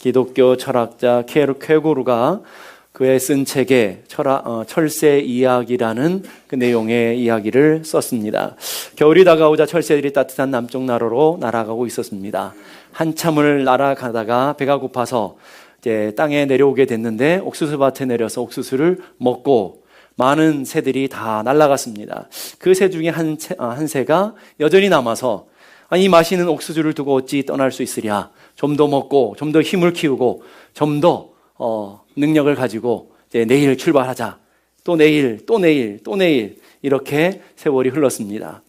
기독교 철학자 쾌고르가 그의 쓴 책에 철새 이야기라는 그 내용의 이야기를 썼습니다. 겨울이 다가오자 철새들이 따뜻한 남쪽 나라로 날아가고 있었습니다. 한참을 날아가다가 배가 고파서 이제 땅에 내려오게 됐는데 옥수수밭에 내려서 옥수수를 먹고 많은 새들이 다 날아갔습니다. 그 새 중에 한 새가 여전히 남아서 이 맛있는 옥수수를 두고 어찌 떠날 수 있으랴. 좀 더 먹고 좀 더 힘을 키우고 좀 더 능력을 가지고 이제 내일 출발하자. 또 내일 이렇게 세월이 흘렀습니다.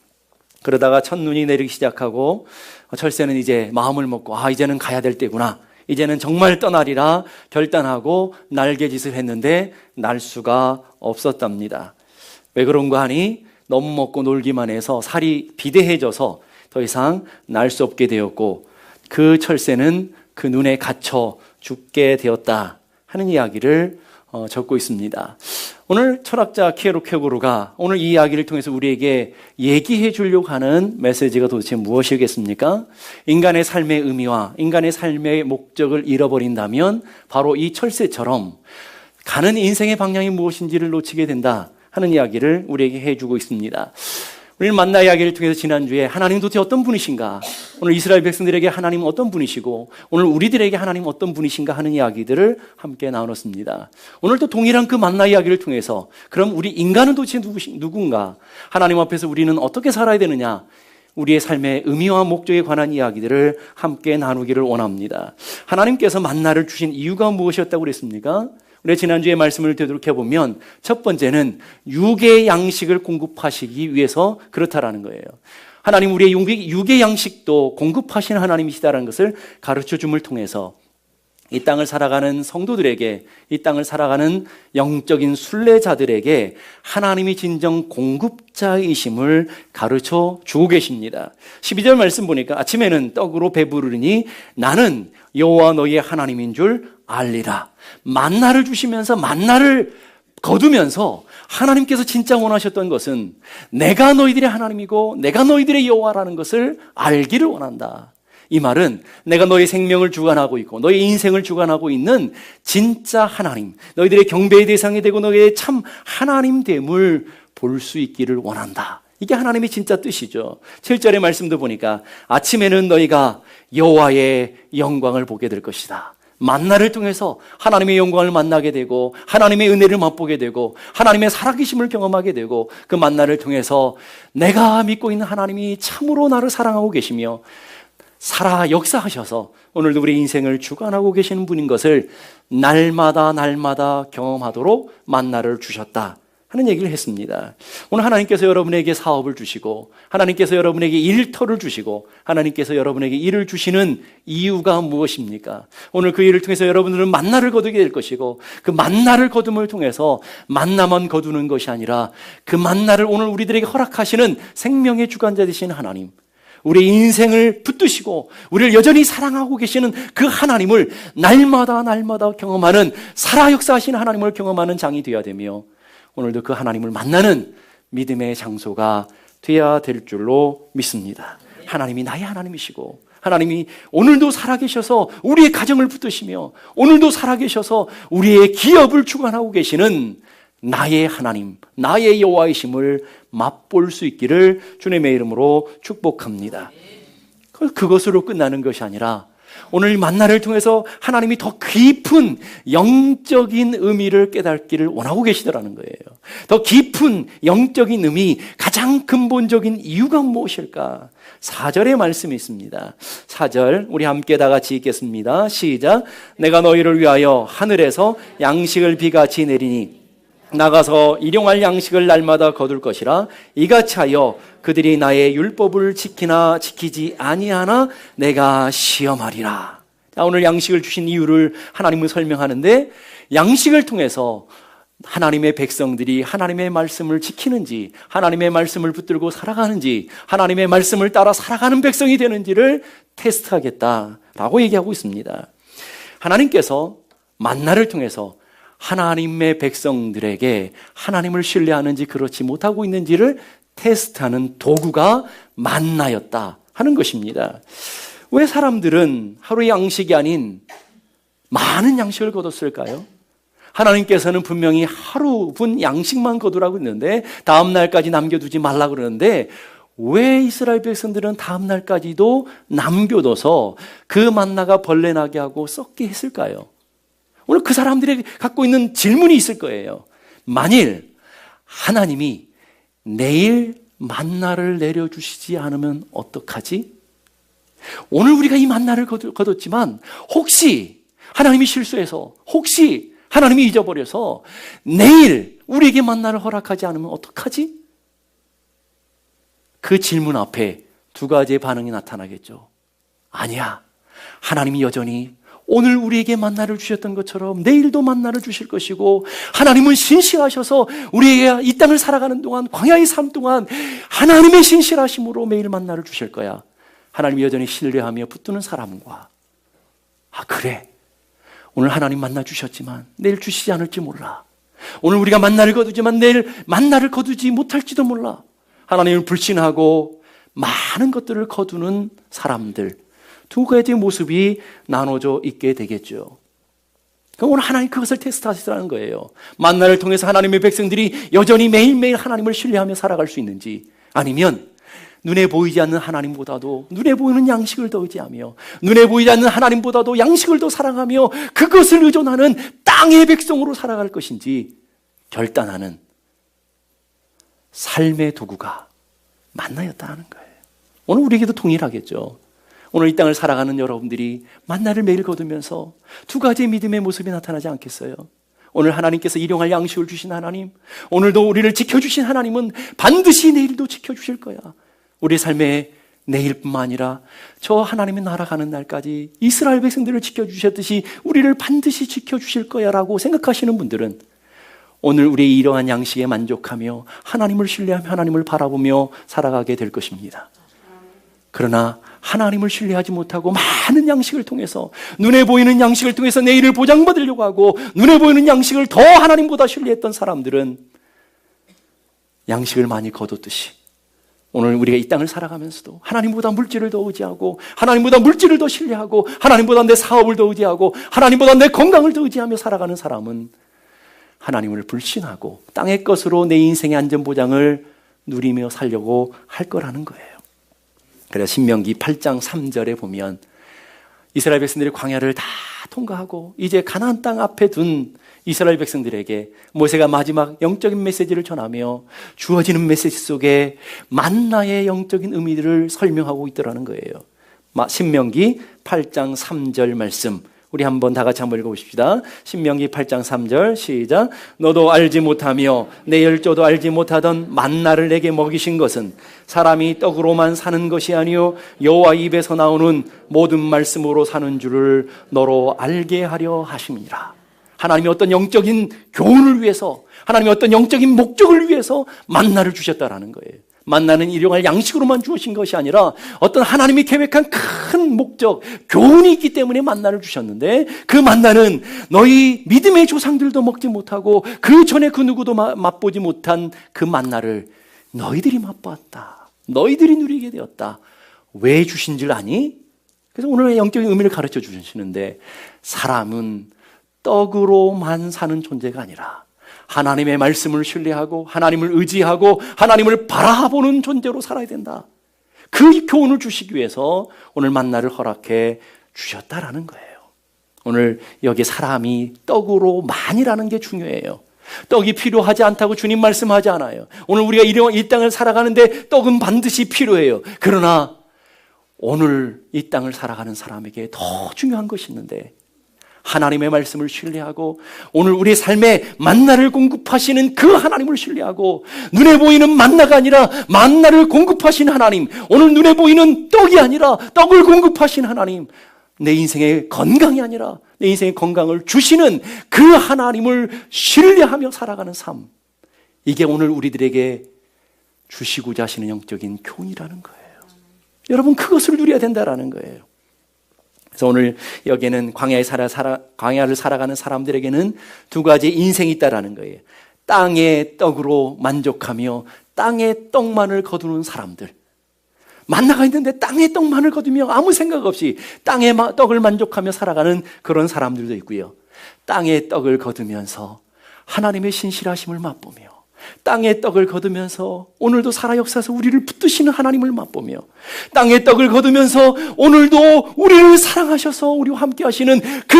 그러다가 첫눈이 내리기 시작하고 철새는 이제 마음을 먹고 이제는 가야 될 때구나. 이제는 정말 떠나리라 결단하고 날개짓을 했는데 날 수가 없었답니다. 왜 그런가 하니 너무 먹고 놀기만 해서 살이 비대해져서 더 이상 날 수 없게 되었고 그 철새는 그 눈에 갇혀 죽게 되었다 하는 이야기를 적고 있습니다. 오늘 철학자 쾌고르가 오늘 이 이야기를 통해서 우리에게 얘기해 주려고 하는 메시지가 도대체 무엇이겠습니까? 인간의 삶의 의미와 인간의 삶의 목적을 잃어버린다면 바로 이 철새처럼 가는 인생의 방향이 무엇인지를 놓치게 된다 하는 이야기를 우리에게 해주고 있습니다. 오늘 만나 이야기를 통해서 지난주에 하나님 도대체 어떤 분이신가, 오늘 이스라엘 백성들에게 하나님은 어떤 분이시고 오늘 우리들에게 하나님은 어떤 분이신가 하는 이야기들을 함께 나눴습니다. 오늘 또 동일한 그 만나 이야기를 통해서 그럼 우리 인간은 도대체 누군가, 하나님 앞에서 우리는 어떻게 살아야 되느냐, 우리의 삶의 의미와 목적에 관한 이야기들을 함께 나누기를 원합니다. 하나님께서 만나를 주신 이유가 무엇이었다고 그랬습니까? 우리 지난주에 말씀을 되돌아보면 첫 번째는 육의 양식을 공급하시기 위해서 그렇다라는 거예요. 하나님 우리의 육의 양식도 공급하시는 하나님이시다라는 것을 가르쳐줌을 통해서 이 땅을 살아가는 성도들에게, 이 땅을 살아가는 영적인 순례자들에게 하나님이 진정 공급자이심을 가르쳐 주고 계십니다. 12절 말씀 보니까 아침에는 떡으로 배부르니 나는 여호와 너희의 하나님인 줄 알리라. 만나를 주시면서 만나를 거두면서 하나님께서 진짜 원하셨던 것은 내가 너희들의 하나님이고 내가 너희들의 여호와라는 것을 알기를 원한다. 이 말은 내가 너의 생명을 주관하고 있고 너의 인생을 주관하고 있는 진짜 하나님, 너희들의 경배의 대상이 되고 너희의 참 하나님됨을 볼 수 있기를 원한다. 이게 하나님의 진짜 뜻이죠. 7절의 말씀도 보니까 아침에는 너희가 여호와의 영광을 보게 될 것이다. 만나를 통해서 하나님의 영광을 만나게 되고 하나님의 은혜를 맛보게 되고 하나님의 살아계심을 경험하게 되고 그 만나를 통해서 내가 믿고 있는 하나님이 참으로 나를 사랑하고 계시며 살아 역사하셔서 오늘도 우리 인생을 주관하고 계시는 분인 것을 날마다 경험하도록 만나를 주셨다 하는 얘기를 했습니다. 오늘 하나님께서 여러분에게 사업을 주시고 하나님께서 여러분에게 일터를 주시고 하나님께서 여러분에게 일을 주시는 이유가 무엇입니까? 오늘 그 일을 통해서 여러분들은 만나를 거두게 될 것이고 그 만나를 거둠을 통해서 만나만 거두는 것이 아니라 그 만나를 오늘 우리들에게 허락하시는 생명의 주관자 되시는 하나님, 우리 인생을 붙드시고 우리를 여전히 사랑하고 계시는 그 하나님을 날마다 경험하는 살아 역사하시는 하나님을 경험하는 장이 되어야 되며 오늘도 그 하나님을 만나는 믿음의 장소가 되어야 될 줄로 믿습니다. 하나님이 나의 하나님이시고 하나님이 오늘도 살아계셔서 우리의 가정을 붙드시며 오늘도 살아계셔서 우리의 기업을 주관하고 계시는 나의 하나님, 나의 여호와이심을 맛볼 수 있기를 주님의 이름으로 축복합니다. 그것으로 끝나는 것이 아니라 오늘 만나를 통해서 하나님이 더 깊은 영적인 의미를 깨닫기를 원하고 계시더라는 거예요. 더 깊은 영적인 의미, 가장 근본적인 이유가 무엇일까? 4절의 말씀이 있습니다. 4절 우리 함께 다 같이 읽겠습니다. 시작. 내가 너희를 위하여 하늘에서 양식을 비같이 내리니 나가서 일용할 양식을 날마다 거둘 것이라. 이같이 하여 그들이 나의 율법을 지키나 지키지 아니하나 내가 시험하리라. 오늘 양식을 주신 이유를 하나님은 설명하는데, 양식을 통해서 하나님의 백성들이 하나님의 말씀을 지키는지, 하나님의 말씀을 붙들고 살아가는지, 하나님의 말씀을 따라 살아가는 백성이 되는지를 테스트하겠다라고 얘기하고 있습니다. 하나님께서 만나를 통해서 하나님의 백성들에게 하나님을 신뢰하는지 그렇지 못하고 있는지를 테스트하는 도구가 만나였다 하는 것입니다. 왜 사람들은 하루의 양식이 아닌 많은 양식을 거뒀을까요? 하나님께서는 분명히 하루분 양식만 거두라고 했는데 다음 날까지 남겨두지 말라고 그러는데 왜 이스라엘 백성들은 다음 날까지도 남겨둬서 그 만나가 벌레 나게 하고 썩게 했을까요? 오늘 그 사람들이 갖고 있는 질문이 있을 거예요. 만일 하나님이 내일 만나를 내려주시지 않으면 어떡하지? 오늘 우리가 이 만나를 거뒀지만 혹시 하나님이 실수해서 혹시 하나님이 잊어버려서 내일 우리에게 만나를 허락하지 않으면 어떡하지? 그 질문 앞에 두 가지의 반응이 나타나겠죠. 아니야. 하나님이 여전히 오늘 우리에게 만나를 주셨던 것처럼 내일도 만나를 주실 것이고 하나님은 신실하셔서 우리에게 이 땅을 살아가는 동안 광야의 삶 동안 하나님의 신실하심으로 매일 만나를 주실 거야. 하나님이 여전히 신뢰하며 붙드는 사람과 그래. 오늘 하나님 만나 주셨지만 내일 주시지 않을지 몰라. 오늘 우리가 만나를 거두지만 내일 만나를 거두지 못할지도 몰라. 하나님을 불신하고 많은 것들을 거두는 사람들 두 가지 모습이 나눠져 있게 되겠죠. 그럼 오늘 하나님 그것을 테스트하시라는 거예요. 만나를 통해서 하나님의 백성들이 여전히 매일매일 하나님을 신뢰하며 살아갈 수 있는지 아니면 눈에 보이지 않는 하나님보다도 눈에 보이는 양식을 더 의지하며 눈에 보이지 않는 하나님보다도 양식을 더 사랑하며 그것을 의존하는 땅의 백성으로 살아갈 것인지 결단하는 삶의 도구가 만나였다는 거예요. 오늘 우리에게도 동일하겠죠. 오늘 이 땅을 살아가는 여러분들이 만나를 매일 거두면서 두 가지의 믿음의 모습이 나타나지 않겠어요? 오늘 하나님께서 일용할 양식을 주신 하나님, 오늘도 우리를 지켜주신 하나님은 반드시 내일도 지켜주실 거야. 우리 삶의 내일뿐만 아니라 저 하나님의 나라 가는 날까지 이스라엘 백성들을 지켜주셨듯이 우리를 반드시 지켜주실 거야 라고 생각하시는 분들은 오늘 우리의 이러한 양식에 만족하며 하나님을 신뢰하며 하나님을 바라보며 살아가게 될 것입니다. 그러나 하나님을 신뢰하지 못하고 많은 양식을 통해서 눈에 보이는 양식을 통해서 내일을 보장받으려고 하고 눈에 보이는 양식을 더 하나님보다 신뢰했던 사람들은 양식을 많이 거뒀듯이 오늘 우리가 이 땅을 살아가면서도 하나님보다 물질을 더 의지하고 하나님보다 물질을 더 신뢰하고 하나님보다 내 사업을 더 의지하고 하나님보다 내 건강을 더 의지하며 살아가는 사람은 하나님을 불신하고 땅의 것으로 내 인생의 안전보장을 누리며 살려고 할 거라는 거예요. 그래서 신명기 8장 3절에 보면 이스라엘 백성들이 광야를 다 통과하고 이제 가나안 땅 앞에 둔 이스라엘 백성들에게 모세가 마지막 영적인 메시지를 전하며 주어지는 메시지 속에 만나의 영적인 의미들을 설명하고 있더라는 거예요. 신명기 8장 3절 말씀 우리 한번 다 같이 한번 읽어보십시다. 신명기 8장 3절 시작. 너도 알지 못하며 내 열조도 알지 못하던 만나를 내게 먹이신 것은 사람이 떡으로만 사는 것이 아니요 여호와 입에서 나오는 모든 말씀으로 사는 줄을 너로 알게 하려 하심이라. 하나님이 어떤 영적인 교훈을 위해서 하나님이 어떤 영적인 목적을 위해서 만나를 주셨다라는 거예요. 만나는 일용할 양식으로만 주신 것이 아니라 어떤 하나님이 계획한 큰 목적, 교훈이 있기 때문에 만나를 주셨는데 그 만나는 너희 믿음의 조상들도 먹지 못하고 그 전에 그 누구도 맛보지 못한 그 만나를 너희들이 맛보았다. 너희들이 누리게 되었다. 왜 주신 줄 아니? 그래서 오늘 영적인 의미를 가르쳐 주시는데 사람은 떡으로만 사는 존재가 아니라 하나님의 말씀을 신뢰하고 하나님을 의지하고 하나님을 바라보는 존재로 살아야 된다. 그 교훈을 주시기 위해서 오늘 만나를 허락해 주셨다라는 거예요. 오늘 여기 사람이 떡으로만이라는 게 중요해요. 떡이 필요하지 않다고 주님 말씀하지 않아요. 오늘 우리가 이 땅을 살아가는데 떡은 반드시 필요해요. 그러나 오늘 이 땅을 살아가는 사람에게 더 중요한 것이 있는데 하나님의 말씀을 신뢰하고 오늘 우리의 삶에 만나를 공급하시는 그 하나님을 신뢰하고 눈에 보이는 만나가 아니라 만나를 공급하신 하나님, 오늘 눈에 보이는 떡이 아니라 떡을 공급하신 하나님, 내 인생의 건강이 아니라 내 인생의 건강을 주시는 그 하나님을 신뢰하며 살아가는 삶, 이게 오늘 우리들에게 주시고자 하시는 영적인 교훈이라는 거예요. 여러분 그것을 누려야 된다라는 거예요. 그래서 오늘 여기에는 광야를 살아가는 사람들에게는 두 가지 인생이 있다라는 거예요. 땅의 떡으로 만족하며 땅의 떡만을 거두는 사람들, 만나가 있는데 땅에 떡만을 거두며 아무 생각 없이 땅의 떡을 만족하며 살아가는 그런 사람들도 있고요. 땅의 떡을 거두면서 하나님의 신실하심을 맛보며 땅의 떡을 거두면서 오늘도 살아 역사에서 우리를 붙드시는 하나님을 맛보며 땅의 떡을 거두면서 오늘도 우리를 사랑하셔서 우리와 함께 하시는 그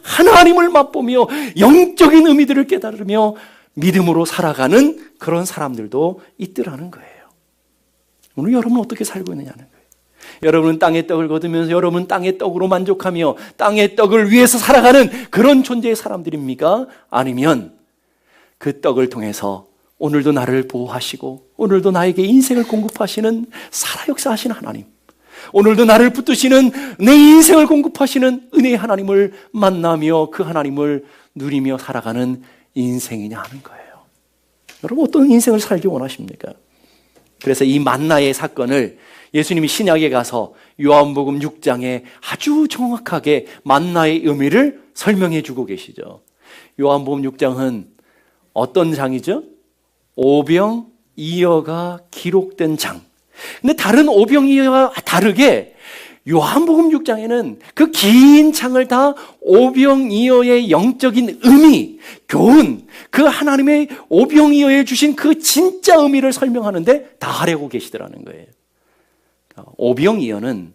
하나님을 맛보며 영적인 의미들을 깨달으며 믿음으로 살아가는 그런 사람들도 있더라는 거예요. 오늘 여러분은 어떻게 살고 있느냐는 거예요. 여러분은 땅의 떡을 거두면서 여러분은 땅의 떡으로 만족하며 땅의 떡을 위해서 살아가는 그런 존재의 사람들입니까? 아니면 그 떡을 통해서 오늘도 나를 보호하시고 오늘도 나에게 인생을 공급하시는 살아 역사하시는 하나님, 오늘도 나를 붙드시는 내 인생을 공급하시는 은혜의 하나님을 만나며 그 하나님을 누리며 살아가는 인생이냐 하는 거예요. 여러분 어떤 인생을 살기 원하십니까? 그래서 이 만나의 사건을 예수님이 신약에 가서 요한복음 6장에 아주 정확하게 만나의 의미를 설명해 주고 계시죠. 요한복음 6장은 어떤 장이죠? 오병이어가 기록된 장. 근데 다른 오병이어와 다르게 요한복음 6장에는 그 긴 장을 다 오병이어의 영적인 의미, 교훈, 그 하나님의 오병이어에 주신 그 진짜 의미를 설명하는데 다 하려고 계시더라는 거예요. 오병이어는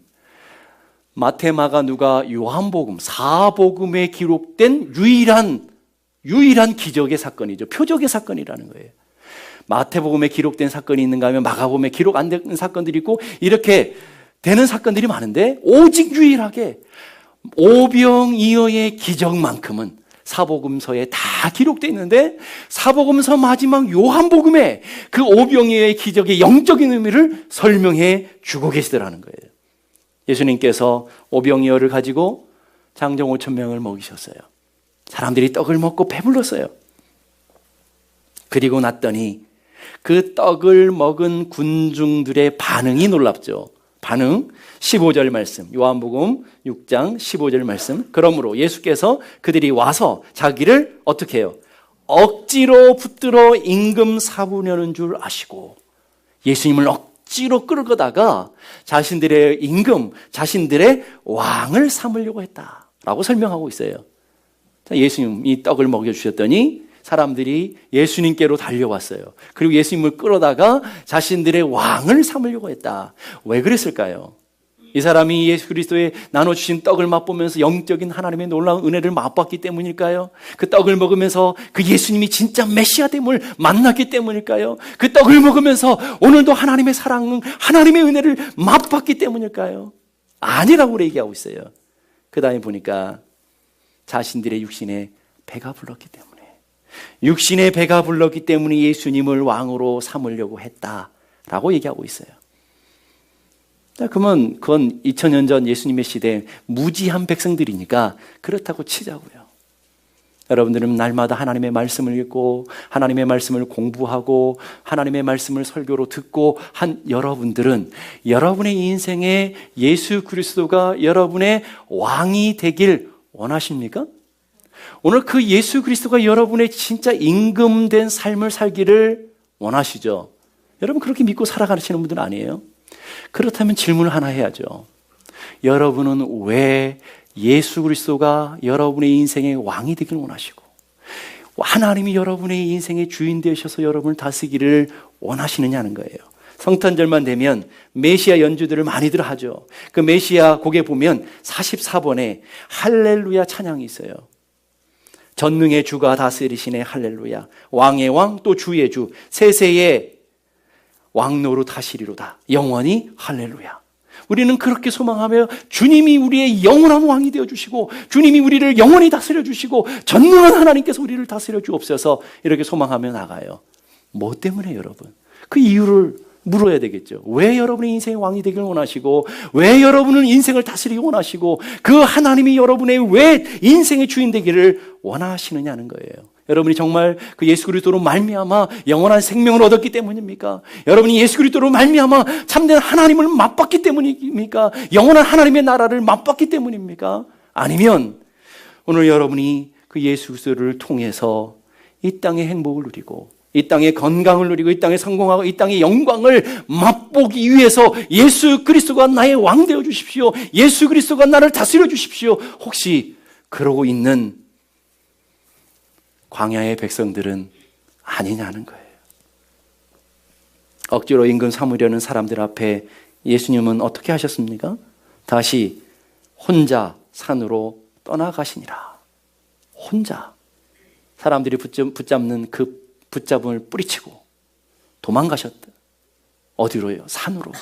마태, 마가, 누가, 요한복음, 사복음에 기록된 유일한 기적의 사건이죠. 표적의 사건이라는 거예요. 마태복음에 기록된 사건이 있는가 하면 마가복음에 기록 안 된 사건들이 있고 이렇게 되는 사건들이 많은데 오직 유일하게 오병이어의 기적만큼은 사복음서에 다 기록되어 있는데 사복음서 마지막 요한복음에 그 오병이어의 기적의 영적인 의미를 설명해 주고 계시더라는 거예요. 예수님께서 오병이어를 가지고 장정 5,000명을 먹이셨어요. 사람들이 떡을 먹고 배불렀어요. 그리고 났더니 그 떡을 먹은 군중들의 반응이 놀랍죠. 반응 15절 말씀, 요한복음 6장 15절 말씀. 그러므로 예수께서 그들이 와서 자기를 어떻게 해요? 억지로 붙들어 임금 삼으려는 줄 아시고 예수님을 억지로 끌고다가 자신들의 임금, 자신들의 왕을 삼으려고 했다라고 설명하고 있어요. 예수님이 떡을 먹여주셨더니 사람들이 예수님께로 달려왔어요. 그리고 예수님을 끌어다가 자신들의 왕을 삼으려고 했다. 왜 그랬을까요? 이 사람이 예수 그리스도의 나눠주신 떡을 맛보면서 영적인 하나님의 놀라운 은혜를 맛봤기 때문일까요? 그 떡을 먹으면서 그 예수님이 진짜 메시아됨을 만났기 때문일까요? 그 떡을 먹으면서 오늘도 하나님의 사랑, 하나님의 은혜를 맛봤기 때문일까요? 아니라고 얘기하고 있어요. 그 다음에 보니까 자신들의 육신에 배가 불렀기 때문에, 육신의 배가 불렀기 때문에 예수님을 왕으로 삼으려고 했다라고 얘기하고 있어요. 그러면 그건 2000년 전 예수님의 시대에 무지한 백성들이니까 그렇다고 치자고요. 여러분들은 날마다 하나님의 말씀을 읽고 하나님의 말씀을 공부하고 하나님의 말씀을 설교로 듣고 한 여러분들은 여러분의 인생에 예수 그리스도가 여러분의 왕이 되길 원하십니까? 오늘 그 예수 그리스도가 여러분의 진짜 임금된 삶을 살기를 원하시죠? 여러분 그렇게 믿고 살아가시는 분들 아니에요? 그렇다면 질문을 하나 해야죠. 여러분은 왜 예수 그리스도가 여러분의 인생의 왕이 되길 원하시고 하나님이 여러분의 인생의 주인 되셔서 여러분을 다스리기를 원하시느냐는 거예요. 성탄절만 되면 메시아 연주들을 많이들 하죠. 그 메시아 곡에 보면 44번에 할렐루야 찬양이 있어요. 전능의 주가 다스리시네 할렐루야, 왕의 왕 또 주의 주 세세의 왕노릇 하시리로다 영원히 할렐루야. 우리는 그렇게 소망하며 주님이 우리의 영원한 왕이 되어주시고 주님이 우리를 영원히 다스려 주시고 전능한 하나님께서 우리를 다스려 주옵소서 이렇게 소망하며 나가요. 뭐 때문에 여러분? 그 이유를 물어야 되겠죠. 왜 여러분의 인생의 왕이 되길 원하시고 왜 여러분은 인생을 다스리기 원하시고 그 하나님이 여러분의 왜 인생의 주인 되기를 원하시느냐는 거예요. 여러분이 정말 그 예수 그리스도로 말미암아 영원한 생명을 얻었기 때문입니까? 여러분이 예수 그리스도로 말미암아 참된 하나님을 맛봤기 때문입니까? 영원한 하나님의 나라를 맛봤기 때문입니까? 아니면 오늘 여러분이 그 예수 그리스도를 통해서 이 땅의 행복을 누리고 이 땅의 건강을 누리고 이 땅에 성공하고 이 땅의 영광을 맛보기 위해서 예수 그리스도가 나의 왕 되어 주십시오. 예수 그리스도가 나를 다스려 주십시오. 혹시 그러고 있는 광야의 백성들은 아니냐는 거예요. 억지로 임금 삼으려는 사람들 앞에 예수님은 어떻게 하셨습니까? 다시 혼자 산으로 떠나가시니라. 혼자. 사람들이 붙잡는 그 붙잡음을 뿌리치고 도망가셨다. 어디로요? 산으로.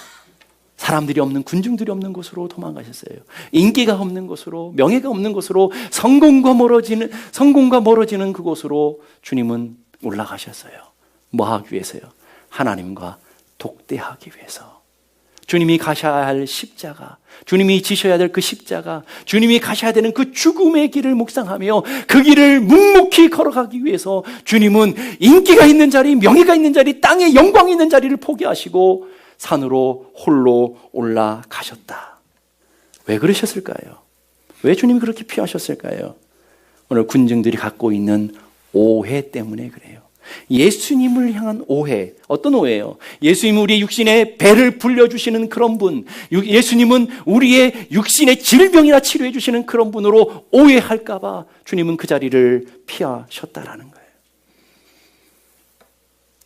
사람들이 없는, 군중들이 없는 곳으로 도망가셨어요. 인기가 없는 곳으로, 명예가 없는 곳으로, 성공과 멀어지는 그곳으로 주님은 올라가셨어요. 뭐 하기 위해서요? 하나님과 독대하기 위해서. 주님이 가셔야 할 십자가, 주님이 지셔야 될 그 십자가, 주님이 가셔야 되는 그 죽음의 길을 묵상하며 그 길을 묵묵히 걸어가기 위해서 주님은 인기가 있는 자리, 명예가 있는 자리, 땅에 영광이 있는 자리를 포기하시고 산으로 홀로 올라가셨다. 왜 그러셨을까요? 왜 주님이 그렇게 피하셨을까요? 오늘 군중들이 갖고 있는 오해 때문에 그래요. 예수님을 향한 오해. 어떤 오해예요? 예수님은 우리의 육신의 배를 불려주시는 그런 분, 예수님은 우리의 육신의 질병이나 치료해 주시는 그런 분으로 오해할까봐 주님은 그 자리를 피하셨다라는 거예요.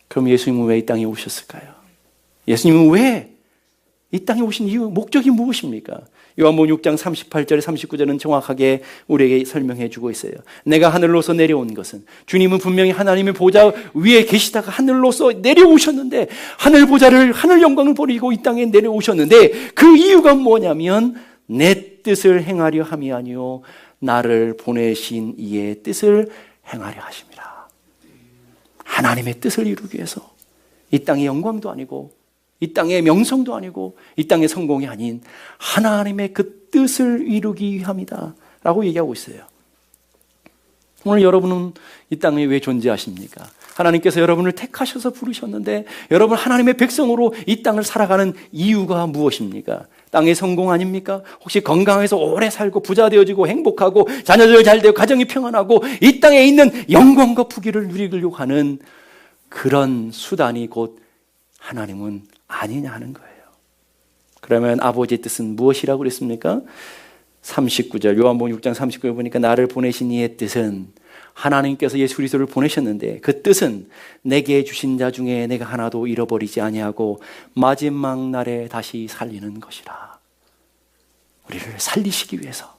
그럼 예수님은 왜 이 땅에 오셨을까요? 예수님은 왜 이 땅에 오신 이유, 목적이 무엇입니까? 요한복음 6장 38절 39절은 정확하게 우리에게 설명해 주고 있어요. 내가 하늘로서 내려온 것은, 주님은 분명히 하나님의 보좌 위에 계시다가 하늘로서 내려오셨는데, 하늘 보좌를, 하늘 영광을 버리고 이 땅에 내려오셨는데 그 이유가 뭐냐면 내 뜻을 행하려 함이 아니요 나를 보내신 이의 뜻을 행하려 하십니다. 하나님의 뜻을 이루기 위해서. 이 땅의 영광도 아니고 이 땅의 명성도 아니고 이 땅의 성공이 아닌 하나님의 그 뜻을 이루기 위함이다 라고 얘기하고 있어요. 오늘 여러분은 이 땅에 왜 존재하십니까? 하나님께서 여러분을 택하셔서 부르셨는데 여러분 하나님의 백성으로 이 땅을 살아가는 이유가 무엇입니까? 땅의 성공 아닙니까? 혹시 건강해서 오래 살고 부자 되어지고 행복하고 자녀들 잘 되고 가정이 평안하고 이 땅에 있는 영광과 부귀를 누리려고 하는 그런 수단이 곧 하나님은 아니냐 하는 거예요. 그러면 아버지의 뜻은 무엇이라고 그랬습니까? 39절 요한복음 6장 39절 보니까 나를 보내신 이의 뜻은, 하나님께서 예수 그리스도를 보내셨는데 그 뜻은 내게 주신 자 중에 내가 하나도 잃어버리지 아니하고 마지막 날에 다시 살리는 것이라. 우리를 살리시기 위해서,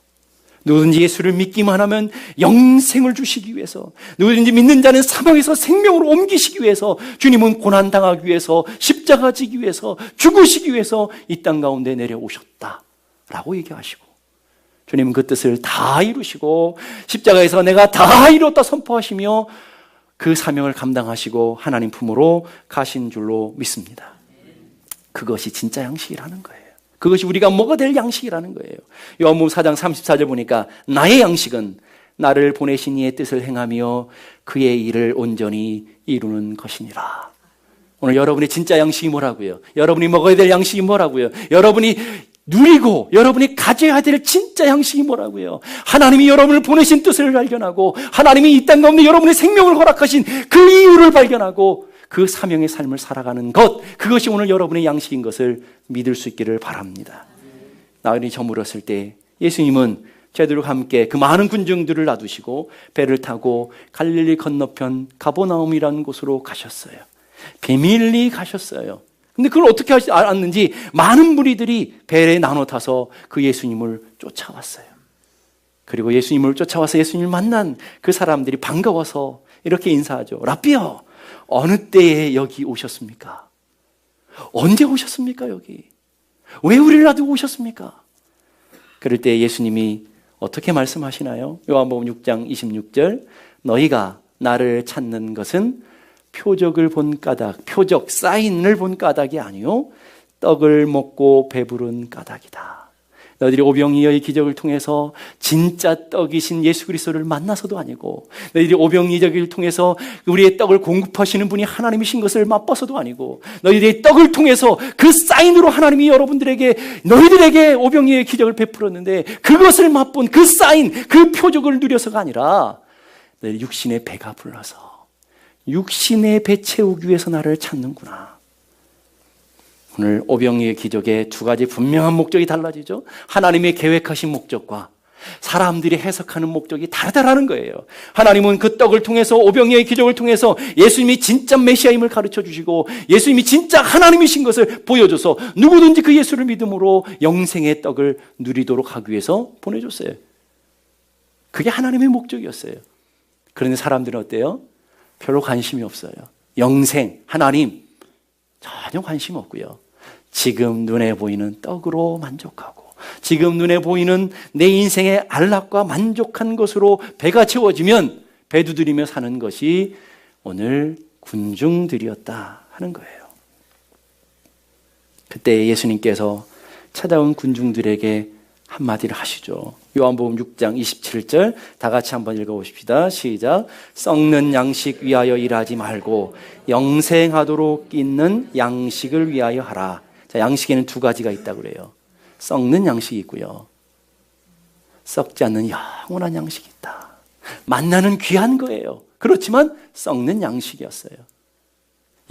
누구든지 예수를 믿기만 하면 영생을 주시기 위해서, 누구든지 믿는 자는 사망에서 생명으로 옮기시기 위해서 주님은 고난당하기 위해서, 십자가 지기 위해서, 죽으시기 위해서 이 땅 가운데 내려오셨다라고 얘기하시고, 주님은 그 뜻을 다 이루시고 십자가에서 내가 다 이뤘다 선포하시며 그 사명을 감당하시고 하나님 품으로 가신 줄로 믿습니다. 그것이 진짜 양식이라는 거예요. 그것이 우리가 먹어야 될 양식이라는 거예요. 요한복음 4장 34절 보니까 나의 양식은 나를 보내신 이의 뜻을 행하며 그의 일을 온전히 이루는 것이니라. 오늘 여러분의 진짜 양식이 뭐라고요? 여러분이 먹어야 될 양식이 뭐라고요? 여러분이 누리고 여러분이 가져야 될 진짜 양식이 뭐라고요? 하나님이 여러분을 보내신 뜻을 발견하고 하나님이 이 땅 가운데 여러분의 생명을 허락하신 그 이유를 발견하고 그 사명의 삶을 살아가는 것, 그것이 오늘 여러분의 양식인 것을 믿을 수 있기를 바랍니다. 나그네 저물었을 때 예수님은 제들과 함께 그 많은 군중들을 놔두시고 배를 타고 갈릴리 건너편 가버나움이라는 곳으로 가셨어요. 비밀리 가셨어요. 근데 그걸 어떻게 알았는지 많은 무리들이 배에 나눠 타서 그 예수님을 쫓아왔어요. 그리고 예수님을 쫓아와서 예수님을 만난 그 사람들이 반가워서 이렇게 인사하죠. 라삐요, 어느 때에 여기 오셨습니까? 언제 오셨습니까 여기? 왜 우리를 놔두고 오셨습니까? 그럴 때 예수님이 어떻게 말씀하시나요? 요한복음 6장 26절, 너희가 나를 찾는 것은 표적을 본 까닭, 표적, 사인을 본 까닭이 아니요 떡을 먹고 배부른 까닭이다. 너희들이 오병이어의 기적을 통해서 진짜 떡이신 예수 그리스도를 만나서도 아니고, 너희들이 오병이어를 통해서 우리의 떡을 공급하시는 분이 하나님이신 것을 맛봐서도 아니고, 너희들의 떡을 통해서 그 사인으로 하나님이 너희들에게 오병이어의 기적을 베풀었는데 그것을 맛본 그 사인, 그 표적을 누려서가 아니라 너희 육신의 배가 불러서 육신의 배 채우기 위해서 나를 찾는구나. 오늘 오병이의 기적의 두 가지 분명한 목적이 달라지죠. 하나님의 계획하신 목적과 사람들이 해석하는 목적이 다르다라는 거예요. 하나님은 그 떡을 통해서, 오병이의 기적을 통해서 예수님이 진짜 메시아임을 가르쳐 주시고 예수님이 진짜 하나님이신 것을 보여줘서 누구든지 그 예수를 믿음으로 영생의 떡을 누리도록 하기 위해서 보내줬어요. 그게 하나님의 목적이었어요. 그런데 사람들은 어때요? 별로 관심이 없어요. 영생, 하나님 전혀 관심 없고요. 지금 눈에 보이는 떡으로 만족하고 지금 눈에 보이는 내 인생의 안락과 만족한 것으로 배가 채워지면 배 두드리며 사는 것이 오늘 군중들이었다 하는 거예요. 그때 예수님께서 찾아온 군중들에게 한마디를 하시죠. 요한복음 6장 27절 다 같이 한번 읽어보십시다. 시작. 썩는 양식 위하여 일하지 말고 영생하도록 있는 양식을 위하여 하라. 자, 양식에는 두 가지가 있다고 그래요. 썩는 양식이 있고요, 썩지 않는 영원한 양식이 있다. 만나는 귀한 거예요. 그렇지만 썩는 양식이었어요.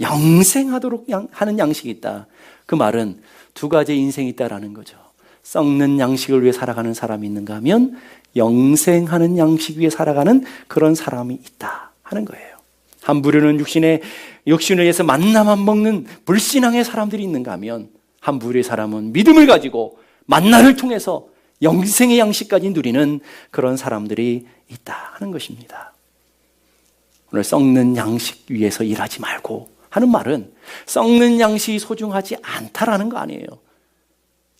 영생하도록 하는 양식이 있다. 그 말은 두 가지의 인생이 있다라는 거죠. 썩는 양식을 위해 살아가는 사람이 있는가 하면 영생하는 양식 위해 살아가는 그런 사람이 있다 하는 거예요. 한 부류는 육신을 위해서 만나만 먹는 불신앙의 사람들이 있는가 하면 한 부류의 사람은 믿음을 가지고 만나를 통해서 영생의 양식까지 누리는 그런 사람들이 있다 하는 것입니다. 오늘 썩는 양식 위해서 일하지 말고 하는 말은 썩는 양식이 소중하지 않다라는 거 아니에요.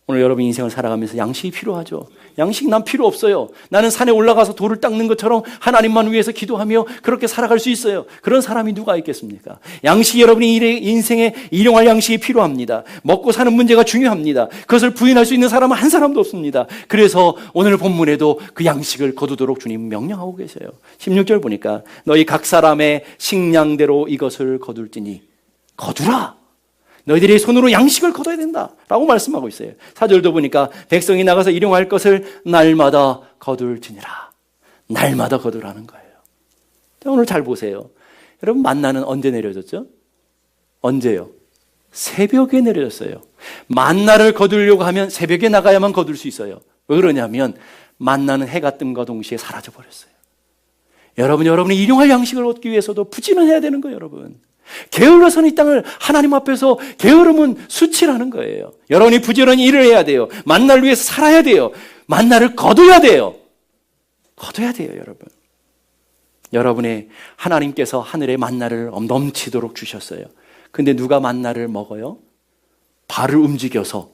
오늘 여러분 인생을 살아가면서 양식이 필요하죠. 양식 난 필요 없어요. 나는 산에 올라가서 돌을 닦는 것처럼 하나님만 위해서 기도하며 그렇게 살아갈 수 있어요. 그런 사람이 누가 있겠습니까? 양식이 여러분의 인생에 일용할 양식이 필요합니다. 먹고 사는 문제가 중요합니다. 그것을 부인할 수 있는 사람은 한 사람도 없습니다. 그래서 오늘 본문에도 그 양식을 거두도록 주님 명령하고 계세요. 16절 보니까 너희 각 사람의 식량대로 이것을 거둘지니 거두라. 너희들이 손으로 양식을 거둬야 된다라고 말씀하고 있어요. 4절도 보니까 백성이 나가서 일용할 것을 날마다 거둘지니라. 날마다 거두라는 거예요. 오늘 잘 보세요. 여러분 만나는 언제 내려졌죠? 언제요? 새벽에 내려졌어요. 만나를 거두려고 하면 새벽에 나가야만 거둘 수 있어요. 왜 그러냐면 만나는 해가 뜸과 동시에 사라져버렸어요. 여러분이 일용할 양식을 얻기 위해서도 부지런해야 되는 거예요, 여러분. 게을러서는 이 땅을 하나님 앞에서 게으름은 수치라는 거예요. 여러분이 부지런히 일을 해야 돼요. 만나를 위해서 살아야 돼요. 만나를 거둬야 돼요. 거둬야 돼요, 여러분. 여러분의 하나님께서 하늘에 만나를 넘치도록 주셨어요. 근데 누가 만나를 먹어요? 발을 움직여서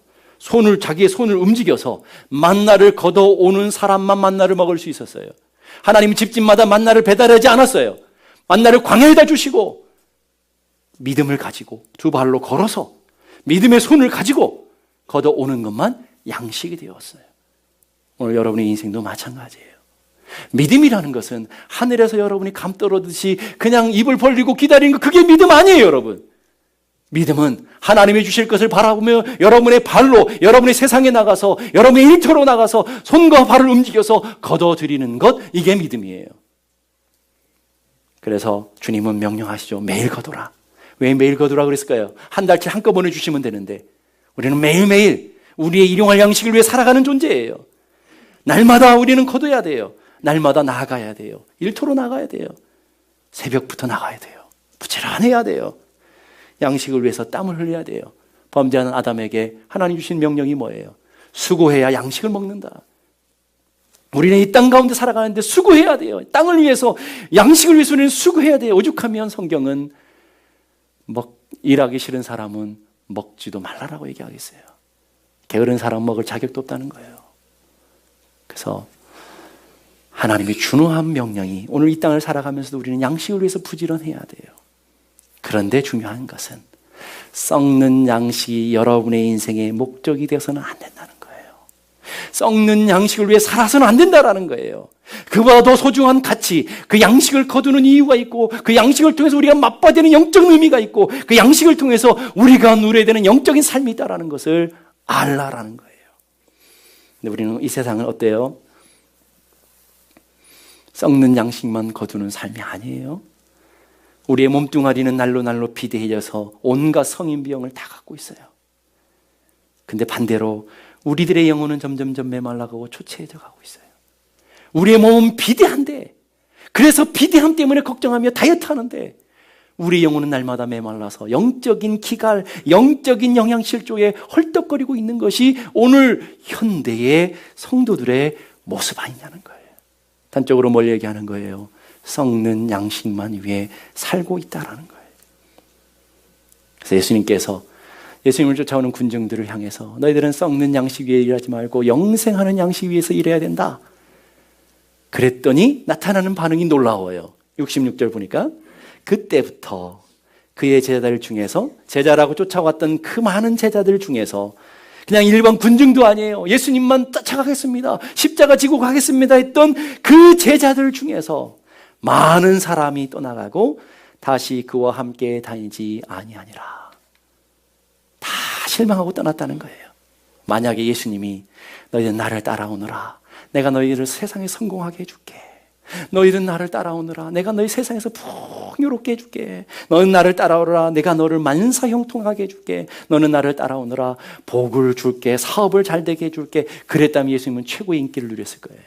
자기의 손을 움직여서 만나를 걷어오는 사람만 만나를 먹을 수 있었어요. 하나님은 집집마다 만나를 배달하지 않았어요. 만나를 광야에다 주시고 믿음을 가지고 두 발로 걸어서 믿음의 손을 가지고 걷어오는 것만 양식이 되었어요. 오늘 여러분의 인생도 마찬가지예요. 믿음이라는 것은 하늘에서 여러분이 감 떨어듯이 그냥 입을 벌리고 기다리는 것, 그게 믿음 아니에요, 여러분. 믿음은 하나님이 주실 것을 바라보며 여러분의 발로, 여러분의 세상에 나가서, 여러분의 일터로 나가서 손과 발을 움직여서 걷어들이는 것, 이게 믿음이에요. 그래서 주님은 명령하시죠. 매일 거둬라. 왜 매일 거두라 그랬을까요? 한 달치 한꺼번에 주시면 되는데 우리는 매일매일 우리의 일용할 양식을 위해 살아가는 존재예요. 날마다 우리는 거둬야 돼요. 날마다 나가야 돼요. 일터로 나가야 돼요. 새벽부터 나가야 돼요. 부지런해야 돼요. 양식을 위해서 땀을 흘려야 돼요. 범죄하는 아담에게 하나님 주신 명령이 뭐예요? 수고해야 양식을 먹는다. 우리는 이 땅 가운데 살아가는데 수고해야 돼요. 땅을 위해서, 양식을 위해서 우리는 수고해야 돼요. 오죽하면 성경은 일하기 싫은 사람은 먹지도 말라라고 얘기하겠어요. 게으른 사람 먹을 자격도 없다는 거예요. 그래서 하나님의 준후한 명령이 오늘 이 땅을 살아가면서도 우리는 양식을 위해서 부지런해야 돼요. 그런데 중요한 것은 썩는 양식이 여러분의 인생의 목적이 되어서는 안 된다는 거예요. 썩는 양식을 위해 살아서는 안 된다는 거예요. 그보다 더 소중한 가치, 그 양식을 거두는 이유가 있고 그 양식을 통해서 우리가 맛봐야 되는 영적 의미가 있고 그 양식을 통해서 우리가 누려야 되는 영적인 삶이 있다는 것을 알라라는 거예요. 근데 우리는 이 세상은 어때요? 썩는 양식만 거두는 삶이 아니에요. 우리의 몸뚱아리는 날로 비대해져서 온갖 성인병을 다 갖고 있어요. 근데 반대로 우리들의 영혼은 점점점 메말라가고 초췌해져 가고 있어요. 우리의 몸은 비대한데, 그래서 비대함 때문에 걱정하며 다이어트 하는데, 우리 영혼은 날마다 메말라서 영적인 기갈, 영적인 영양실조에 헐떡거리고 있는 것이 오늘 현대의 성도들의 모습 아니냐는 거예요. 단적으로 뭘 얘기하는 거예요? 썩는 양식만 위에 살고 있다라는 거예요. 그래서 예수님을 쫓아오는 군중들을 향해서 너희들은 썩는 양식 위에 일하지 말고 영생하는 양식 위에서 일해야 된다. 그랬더니 나타나는 반응이 놀라워요. 66절 보니까 그때부터 그의 제자들 중에서, 제자라고 쫓아왔던 그 많은 제자들 중에서 그냥 일반 군중도 아니에요. 예수님만 쫓아가겠습니다, 십자가 지고 가겠습니다 했던 그 제자들 중에서 많은 사람이 떠나가고 다시 그와 함께 다니지 아니하니라. 다 실망하고 떠났다는 거예요. 만약에 예수님이 너희는 나를 따라오너라, 내가 너희를 세상에 성공하게 해줄게. 너희는 나를 따라오너라, 내가 너희 세상에서 풍요롭게 해줄게. 너는 나를 따라오너라, 내가 너를 만사형통하게 해줄게. 너는 나를 따라오너라, 복을 줄게, 사업을 잘 되게 해줄게. 그랬다면 예수님은 최고의 인기를 누렸을 거예요.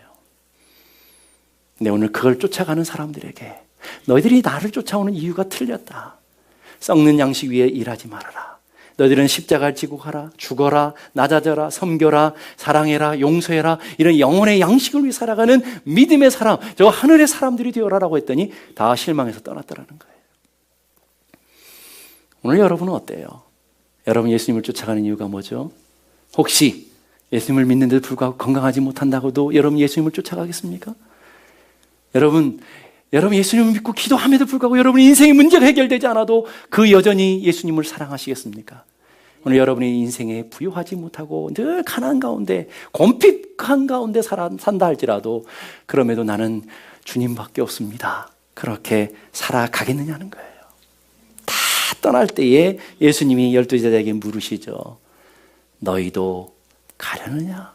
근데 오늘 그걸 쫓아가는 사람들에게 너희들이 나를 쫓아오는 이유가 틀렸다. 썩는 양식 위에 일하지 말아라. 너희들은 십자가를 지고 가라, 죽어라, 낮아져라, 섬겨라, 사랑해라, 용서해라, 이런 영혼의 양식을 위해 살아가는 믿음의 사람, 저 하늘의 사람들이 되어라라고 했더니 다 실망해서 떠났다라는 거예요. 오늘 여러분은 어때요? 여러분 예수님을 쫓아가는 이유가 뭐죠? 혹시 예수님을 믿는데도 불구하고 건강하지 못한다고도 여러분 예수님을 쫓아가겠습니까? 여러분 예수님을 믿고 기도함에도 불구하고 여러분 인생의 문제가 해결되지 않아도 그 여전히 예수님을 사랑하시겠습니까? 오늘 여러분의 인생에 부유하지 못하고 늘 가난한 가운데, 곰핍한 가운데 산다 할지라도 그럼에도 나는 주님밖에 없습니다, 그렇게 살아가겠느냐는 거예요. 다 떠날 때에 예수님이 12제자에게 물으시죠. 너희도 가려느냐?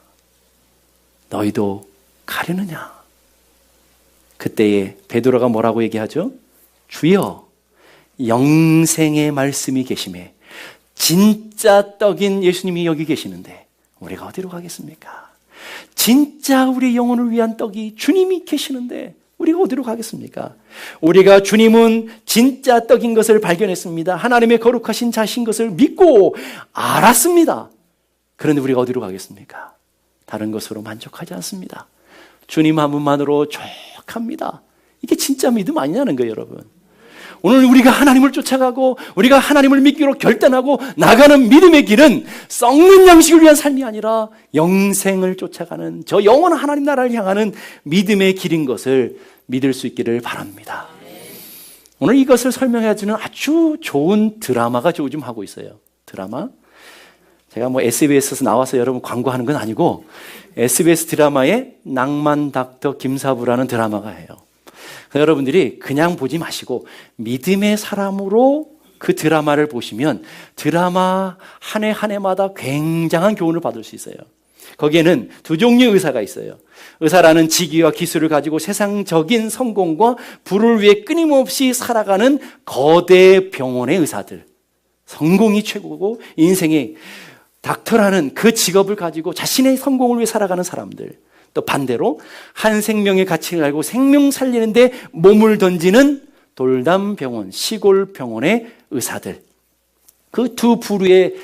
너희도 가려느냐? 그때에 베드로가 뭐라고 얘기하죠? 주여, 영생의 말씀이 계심에 진짜 떡인 예수님이 여기 계시는데 우리가 어디로 가겠습니까? 진짜 우리 영혼을 위한 떡이 주님이 계시는데 우리가 어디로 가겠습니까? 우리가 주님은 진짜 떡인 것을 발견했습니다. 하나님의 거룩하신 자신 것을 믿고 알았습니다. 그런데 우리가 어디로 가겠습니까? 다른 것으로 만족하지 않습니다. 주님 한 분만으로 족합니다. 이게 진짜 믿음 아니냐는 거예요, 여러분. 오늘 우리가 하나님을 쫓아가고 우리가 하나님을 믿기로 결단하고 나가는 믿음의 길은 썩는 양식을 위한 삶이 아니라 영생을 쫓아가는 저 영원한 하나님 나라를 향하는 믿음의 길인 것을 믿을 수 있기를 바랍니다. 오늘 이것을 설명해주는 아주 좋은 드라마가 요즘 하고 있어요. 드라마? 제가 SBS에서 나와서 여러분 광고하는 건 아니고 SBS 드라마에 낭만 닥터 김사부라는 드라마가 해요. 그래서 여러분들이 그냥 보지 마시고 믿음의 사람으로 그 드라마를 보시면 드라마 한 해 한 해마다 굉장한 교훈을 받을 수 있어요. 거기에는 두 종류의 의사가 있어요. 의사라는 직위와 기술을 가지고 세상적인 성공과 부를 위해 끊임없이 살아가는 거대 병원의 의사들. 성공이 최고고 인생의 닥터라는 그 직업을 가지고 자신의 성공을 위해 살아가는 사람들. 또 반대로 한 생명의 가치를 알고 생명 살리는데 몸을 던지는 돌담병원, 시골 병원의 의사들. 그 두 부류의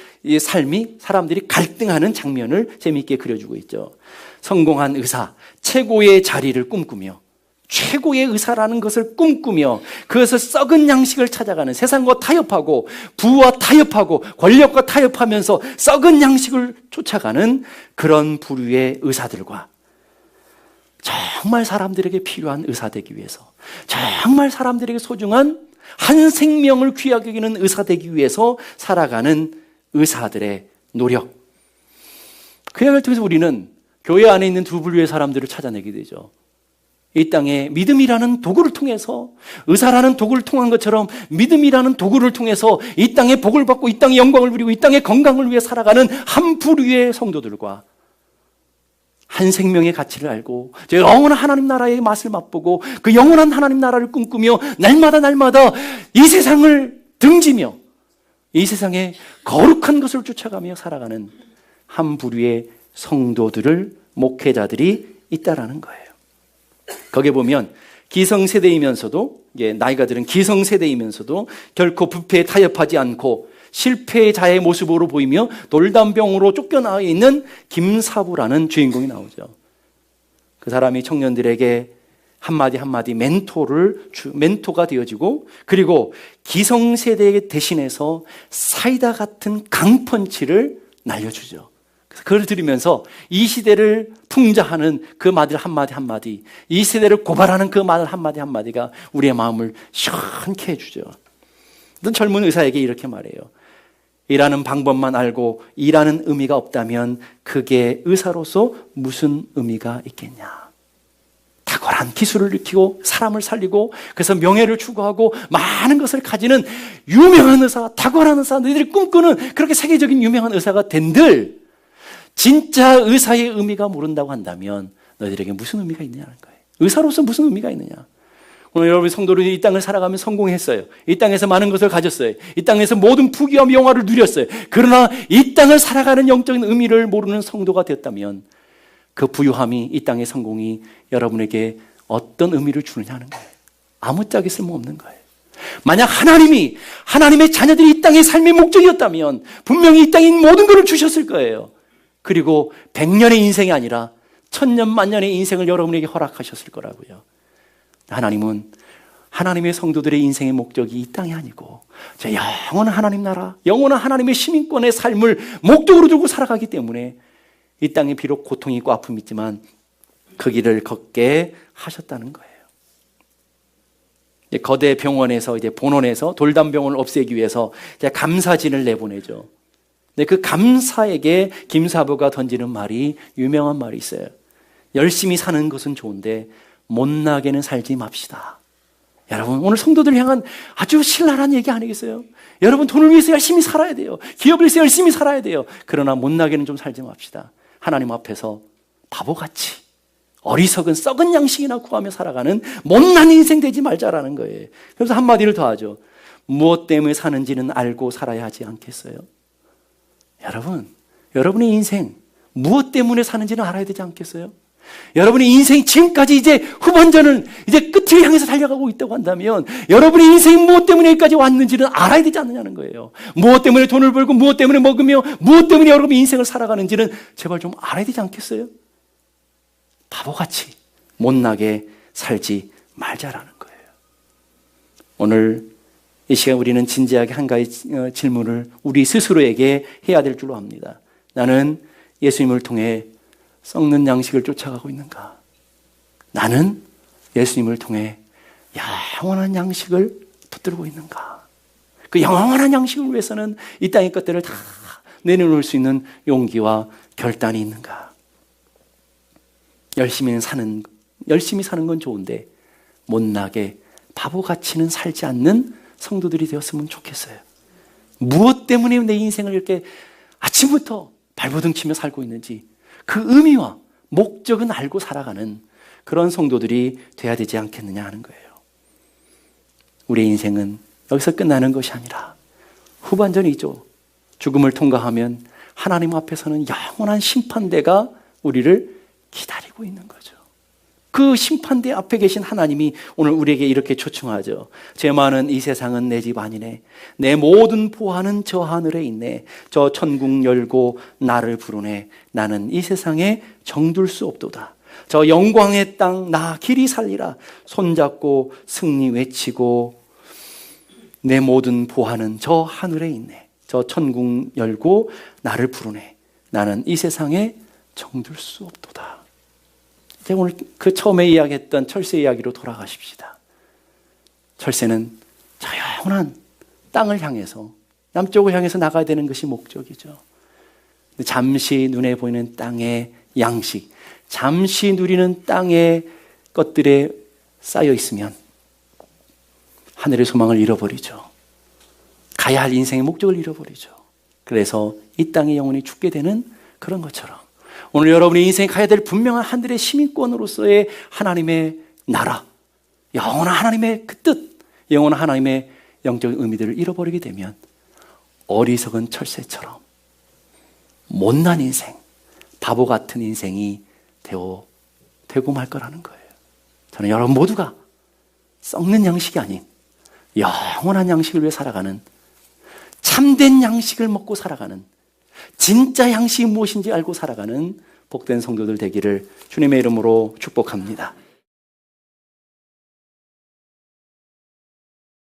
삶이 사람들이 갈등하는 장면을 재미있게 그려주고 있죠. 성공한 의사, 최고의 자리를 꿈꾸며 최고의 의사라는 것을 꿈꾸며 그것을 썩은 양식을 찾아가는, 세상과 타협하고 부와 타협하고 권력과 타협하면서 썩은 양식을 쫓아가는 그런 부류의 의사들과 정말 사람들에게 필요한 의사 되기 위해서, 정말 사람들에게 소중한 한 생명을 귀하게 여기는 의사 되기 위해서 살아가는 의사들의 노력. 그 이야기를 통해서 우리는 교회 안에 있는 두 부류의 사람들을 찾아내게 되죠. 이 땅에 믿음이라는 도구를 통해서, 의사라는 도구를 통한 것처럼 믿음이라는 도구를 통해서 이 땅에 복을 받고 이 땅에 영광을 누리고 이 땅의 건강을 위해 살아가는 한 부류의 성도들과 한 생명의 가치를 알고 저 영원한 하나님 나라의 맛을 맛보고 그 영원한 하나님 나라를 꿈꾸며 날마다 이 세상을 등지며 이 세상에 거룩한 것을 쫓아가며 살아가는 한 부류의 성도들을 목회자들이 있다라는 거예요. 거기에 보면 기성세대이면서도 나이가 들은 기성세대이면서도 결코 부패에 타협하지 않고 실패의 자의 모습으로 보이며 돌담병으로 쫓겨나와 있는 김사부라는 주인공이 나오죠. 그 사람이 청년들에게 한마디 멘토가 되어지고 그리고 기성세대에 대신해서 사이다 같은 강펀치를 날려주죠. 그걸 들으면서 이 시대를 풍자하는 그 말 한마디, 이 세대를 고발하는 그 말 한마디가 우리의 마음을 시원케 해주죠. 어떤 젊은 의사에게 이렇게 말해요. 일하는 방법만 알고 일하는 의미가 없다면 그게 의사로서 무슨 의미가 있겠냐. 탁월한 기술을 익히고 사람을 살리고 그래서 명예를 추구하고 많은 것을 가지는 유명한 의사, 탁월한 의사, 너희들이 꿈꾸는 그렇게 세계적인 유명한 의사가 된들 진짜 의사의 의미가 모른다고 한다면 너희들에게 무슨 의미가 있느냐는 거예요. 의사로서 무슨 의미가 있느냐. 오늘 여러분 성도들이 이 땅을 살아가며 성공했어요. 이 땅에서 많은 것을 가졌어요. 이 땅에서 모든 부귀와 명화를 누렸어요. 그러나 이 땅을 살아가는 영적인 의미를 모르는 성도가 되었다면 그 부유함이 이 땅의 성공이 여러분에게 어떤 의미를 주느냐는 거예요. 아무짝에 쓸모없는 거예요. 만약 하나님의 자녀들이 이 땅의 삶의 목적이었다면 분명히 이 땅에 모든 것을 주셨을 거예요. 그리고 100년의 인생이 아니라 1000년 만년의 인생을 여러분에게 허락하셨을 거라고요. 하나님은 하나님의 성도들의 인생의 목적이 이 땅이 아니고 저 영원한 하나님 나라, 영원한 하나님의 시민권의 삶을 목적으로 두고 살아가기 때문에 이 땅에 비록 고통이 있고 아픔이 있지만 그 길을 걷게 하셨다는 거예요. 거대 병원에서 본원에서 돌담병원을 없애기 위해서 감사진을 내보내죠. 근데 그 감사에게 김사부가 던지는 말이 유명한 말이 있어요. 열심히 사는 것은 좋은데 못나게는 살지 맙시다. 여러분 오늘 성도들 향한 아주 신랄한 얘기 아니겠어요? 여러분 돈을 위해서 열심히 살아야 돼요. 기업을 위해서 열심히 살아야 돼요. 그러나 못나게는 좀 살지 맙시다. 하나님 앞에서 바보같이 어리석은 썩은 양식이나 구하며 살아가는 못난 인생 되지 말자라는 거예요. 그래서 한마디를 더 하죠. 무엇 때문에 사는지는 알고 살아야 하지 않겠어요? 여러분의 인생 무엇 때문에 사는지는 알아야 되지 않겠어요? 여러분의 인생이 지금까지 이제 후반전을 이제 끝을 향해서 달려가고 있다고 한다면 여러분의 인생이 무엇 때문에 여기까지 왔는지는 알아야 되지 않느냐는 거예요. 무엇 때문에 돈을 벌고 무엇 때문에 먹으며 무엇 때문에 여러분의 인생을 살아가는지는 제발 좀 알아야 되지 않겠어요? 바보같이 못나게 살지 말자라는 거예요. 오늘 이 시간 우리는 진지하게 한 가지 질문을 우리 스스로에게 해야 될 줄로 압니다. 나는 예수님을 통해 썩는 양식을 쫓아가고 있는가? 나는 예수님을 통해 영원한 양식을 붙들고 있는가? 그 영원한 양식을 위해서는 이 땅의 것들을 다 내려놓을 수 있는 용기와 결단이 있는가? 열심히 사는 건 좋은데 못나게 바보같이는 살지 않는 성도들이 되었으면 좋겠어요. 무엇 때문에 내 인생을 이렇게 아침부터 발버둥 치며 살고 있는지 그 의미와 목적은 알고 살아가는 그런 성도들이 돼야 되지 않겠느냐 하는 거예요. 우리의 인생은 여기서 끝나는 것이 아니라 후반전이 있죠. 죽음을 통과하면 하나님 앞에서는 영원한 심판대가 우리를 기다리고 있는 거죠. 그 심판대 앞에 계신 하나님이 오늘 우리에게 이렇게 초청하죠. 죄 많은 이 세상은 내 집 아니네. 내 모든 보화는 저 하늘에 있네. 저 천국 열고 나를 부르네. 나는 이 세상에 정둘 수 없도다. 저 영광의 땅 나 길이 살리라. 손잡고 승리 외치고 내 모든 보화는 저 하늘에 있네. 저 천국 열고 나를 부르네. 나는 이 세상에 정둘 수 없도다. 오늘 그 처음에 이야기했던 철새 이야기로 돌아가십시다. 철새는 저 영원한 땅을 향해서 남쪽을 향해서 나가야 되는 것이 목적이죠. 잠시 눈에 보이는 땅의 양식, 잠시 누리는 땅의 것들에 쌓여 있으면 하늘의 소망을 잃어버리죠. 가야 할 인생의 목적을 잃어버리죠. 그래서 이 땅의 영혼이 죽게 되는 그런 것처럼 오늘 여러분이 인생에 가야 될 분명한 하늘의 시민권으로서의 하나님의 나라, 영원한 하나님의 그 뜻, 영원한 하나님의 영적인 의미들을 잃어버리게 되면 어리석은 철새처럼 못난 인생, 바보 같은 인생이 되고 말 거라는 거예요. 저는 여러분 모두가 썩는 양식이 아닌 영원한 양식을 위해 살아가는, 참된 양식을 먹고 살아가는, 진짜 양식이 무엇인지 알고 살아가는 복된 성도들 되기를 주님의 이름으로 축복합니다.